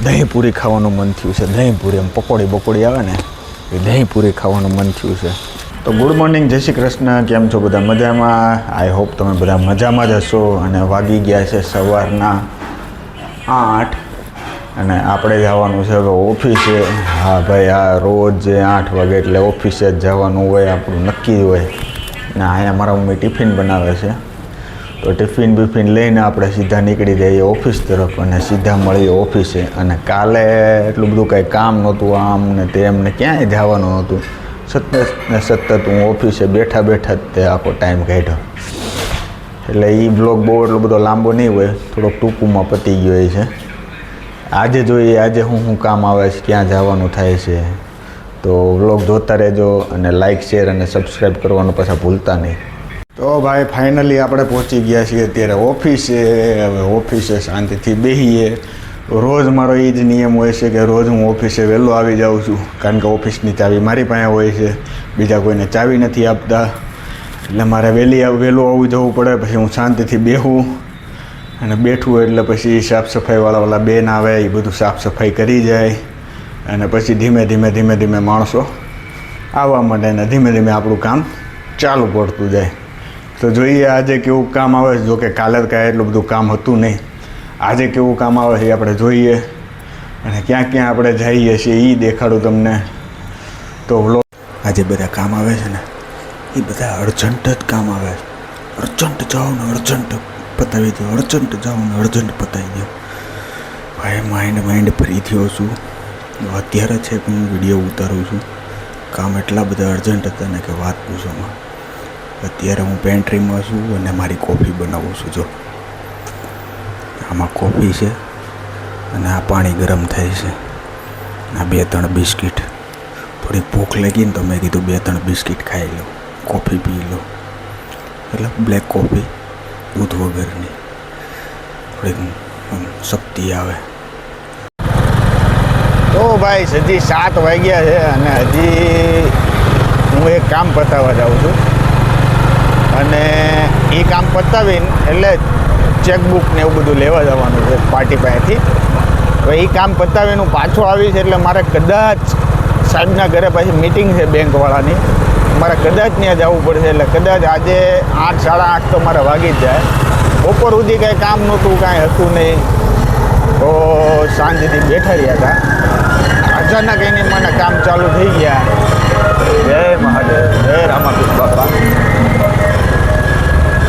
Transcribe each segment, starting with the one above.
દહીંપૂરી ખાવાનું મન થયું છે. દહીંપૂરી એમ પકોડી આવે ને એ દહીંપૂરી ખાવાનું મન થયું છે. તો ગુડ મોર્નિંગ, જય શ્રી કૃષ્ણ. કેમ છો બધા? મજામાં? આઈ હોપ તમે બધા મજામાં જ હશો. અને વાગી ગયા છે સવારના 8 અને આપણે જવાનું છે હવે ઓફિસે. હા ભાઈ, આ રોજ 8 વાગે એટલે ઓફિસે જ જવાનું હોય, આપણું નક્કી હોય. ને અહીંયા મારા મમ્મી ટિફિન બનાવે છે, તો ટિફિન બિફિન લઈને આપણે સીધા નીકળી જઈએ ઓફિસ તરફ અને સીધા મળીએ ઓફિસે. અને કાલે એટલું બધું કાંઈ કામ નહોતું, આમ ને તેમ ને ક્યાંય જવાનું નહોતું. સતત હું ઓફિસે બેઠા જ તે આખો ટાઈમ કાઢ્યો. એટલે એ બ્લોગ બહુ એટલો બધો લાંબો નહીં હોય, થોડોક ટૂંકમાં પતી ગયો છે. આજે જોઈએ આજે શું કામ આવે છે, ક્યાં જવાનું થાય છે. તો વ્લોગ જોતા રહેજો અને લાઇક, શેર અને સબસ્ક્રાઈબ કરવાનું પાછા ભૂલતા નહીં. તો ભાઈ ફાઇનલી આપણે પહોંચી ગયા છીએ અત્યારે ઓફિસે. હવે ઓફિસે શાંતિથી બેસીએ. રોજ મારો એ જ નિયમ હોય છે કે રોજ હું ઓફિસે વહેલો આવી જાઉં છું, કારણ કે ઓફિસની ચાવી મારી પાસે હોય છે, બીજા કોઈને ચાવી નથી આપતા. એટલે મારે વહેલું આવવું જવું પડે. પછી હું શાંતિથી બેસું અને બેઠું એટલે પછી સાફ સફાઈવાળા બેન આવે, એ બધું સાફ સફાઈ કરી જાય અને પછી ધીમે ધીમે માણસો આવવા માંડે ને ધીમે ધીમે આપણું કામ ચાલુ પડતું જાય. તો જોઈએ આજે કેવું કામ આવે છે. જો કે કાલે કાંઈ એટલું બધું કામ હતું નહીં, આજે કેવું કામ આવે છે આપણે જોઈએ અને ક્યાં ક્યાં આપણે જઈએ છીએ એ દેખાડું તમને. તો વ્લોગ આજે બધા કામ આવે છે ને એ બધા અર્જન્ટ જ કામ આવે. અર્જન્ટ જાઓ ને અર્જન્ટ પતાવી દો, અર્જન્ટ જાઓ ને અર્જન્ટ પતાવી દો. ભાઈ માઇન્ડ ફ્રી થયો છું. અત્યારે છે કે હું વિડીયો ઉતારું છું. કામ એટલા બધા અર્જન્ટ હતા ને કે વાત પૂછોમાં. અત્યારે હું પેન્ટ્રીમાં છું અને મારી કોફી બનાવું છું. જો આમાં કોફી છે અને આ પાણી ગરમ થાય છે. આ 2-3 બિસ્કિટ. થોડી ભૂખ લાગી ને તો મેં કીધું 2-3 બિસ્કિટ ખાઈ લો, કોફી પી લો. એટલે બ્લેક કોફી, દૂધ વગરની, થોડીક શક્તિ આવે. તો ભાઈ હજી 7 વાગ્યા છે અને હજી હું એક કામ પતાવવા જાઉં છું. અને એ કામ પતાવીને એટલે ચેકબુક ને એવું બધું લેવા જવાનું છે પાર્ટી પાસેથી. હવે એ કામ પતાવીને હું પાછો આવીશ એટલે મારે કદાચ સાહેબના ઘરે પાછી મિટિંગ છે બેંકવાળાની, મારે કદાચ ત્યાં જવું પડશે. એટલે કદાચ આજે 8, 8:30 તો મારે વાગી જ જાય. બપોર સુધી કાંઈ કામ નહોતું, કાંઈ હતું નહીં, તો શાંતિથી બેઠા રહ્યા હતા. અચાનક એની મને કામ ચાલુ થઈ ગયા. જય મહાદેવ, જય રામાપીર બાપા.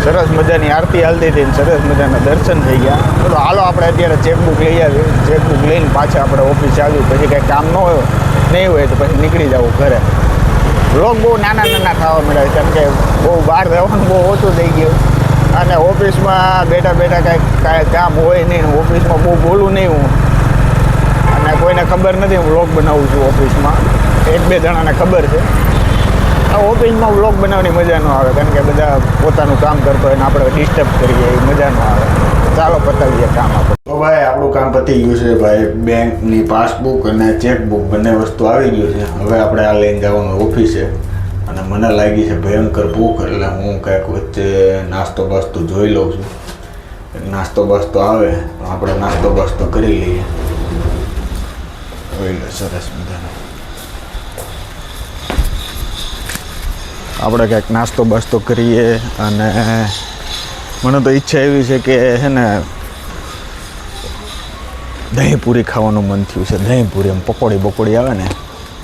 સરસ મજાની આરતી હાલતી હતી, સરસ મજાના દર્શન થઈ ગયા. તો હાલો આપણે અત્યારે ચેકબુક લઈ આવીએ. ચેકબુક લઈને પાછા આપણે ઓફિસે આવ્યું. પછી કંઈ કામ નહીં હોય તો પછી નીકળી જવું ઘરે. વ્લોગ બહુ નાના થવા મળ્યા, કારણ કે બહુ બહાર રહેવાનું બહુ ઓછું થઈ ગયું. અને ઓફિસમાં બેઠા કાંઈ કામ હોય નહીં. ઓફિસમાં બહુ બોલું નહીં હું, અને કોઈને ખબર નથી હું વ્લોગ બનાવું છું ઓફિસમાં. 1-2 જણાને ખબર છે. ઓફિસમાં વ્લોગ બનાવવાની મજા ન આવે, કારણ કે બધા પોતાનું કામ કરતો હોય ને આપણે ડિસ્ટર્બ કરીએ, એ મજા ન આવે. ચાલો પતાવીએ કામ આપણે. તો ભાઈ આપણું કામ પતી ગયું છે ભાઈ. બેંકની પાસબુક અને ચેકબુક બંને વસ્તુ આવી ગયું છે. હવે આપણે આ લઈને જવાનું ઓફિસે. અને મને લાગી છે ભયંકર ભૂખ, એટલે હું કંઈક વચ્ચે નાસ્તો બાસ્તો જોઈ લઉં છું. નાસ્તો બાસ્તો આવે તો આપણે નાસ્તો બાસ્તો કરી લઈએ. જોઈ લે સરસ મજાનો. આપણે કંઈક નાસ્તો બાસ્તો કરીએ. અને મને તો ઈચ્છા એવી છે કે છે ને દહીંપૂરી ખાવાનું મન થયું છે. દહીંપૂરી એમ પકોડી આવે ને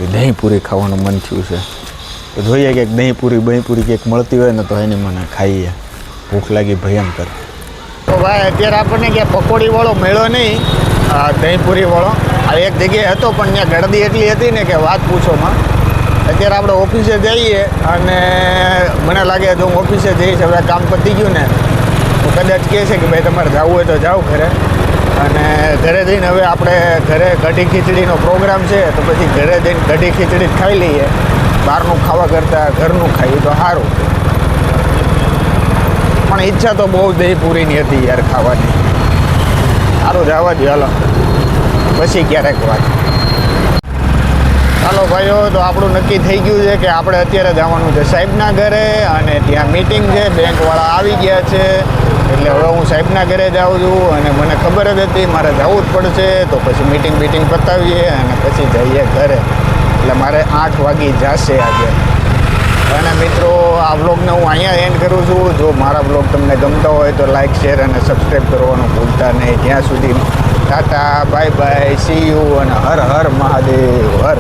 એ દહીંપૂરી ખાવાનું મન થયું છે. તો જોઈએ કે દહીંપૂરી કંઈક મળતી હોય ને તો એની મને ખાઈએ. ભૂખ લાગી ભયંકર. તો ભાઈ અત્યારે આપણને ક્યાં પકોડીવાળો મળ્યો નહીં, દહીંપૂરીવાળો. આ એક જગ્યાએ હતો પણ ત્યાં ગળદી એટલી હતી ને કે વાત પૂછોમાં. અત્યારે આપણે ઓફિસે જઈએ અને મને લાગે જો હું ઓફિસે જઈશ, હવે કામ પતી ગયું ને તો કદાચ કહે છે કે ભાઈ તમારે જવું હોય તો જાઓ ઘરે. અને ઘરે જઈને હવે આપણે ઘરે કઢી ખીચડીનો પ્રોગ્રામ છે, તો પછી ઘરે જઈને કઢી ખીચડી ખાઈ લઈએ. બહારનું ખાવા કરતાં ઘરનું ખાઈએ તો સારું. પણ ઈચ્છા તો બહુ દહીંપૂરીની હતી યાર ખાવાની. સારું જવા દો, હાલો પછી ક્યારેક વાત. ચાલો ભાઈઓ, તો આપણું નક્કી થઈ ગયું છે કે આપણે અત્યારે જવાનું છે સાહેબના ઘરે. અને ત્યાં મિટિંગ છે, બેંકવાળા આવી ગયા છે. એટલે હવે હું સાહેબના ઘરે જાઉં છું અને મને ખબર જ હતી મારે જવું જ પડશે. તો પછી મીટિંગ પતાવીએ અને પછી જઈએ ઘરે. એટલે મારે 8 વાગી જશે આજે. અને મિત્રો આ વ્લોગને હું અહીંયા એન્ડ કરું છું. જો મારા વ્લોગ તમને ગમતા હોય તો લાઇક શેર અને સબસ્ક્રાઈબ કરવાનું ભૂલતા નહીં. ત્યાં સુધી Tata bye bye see you અને હર હર મહાદેવ હર.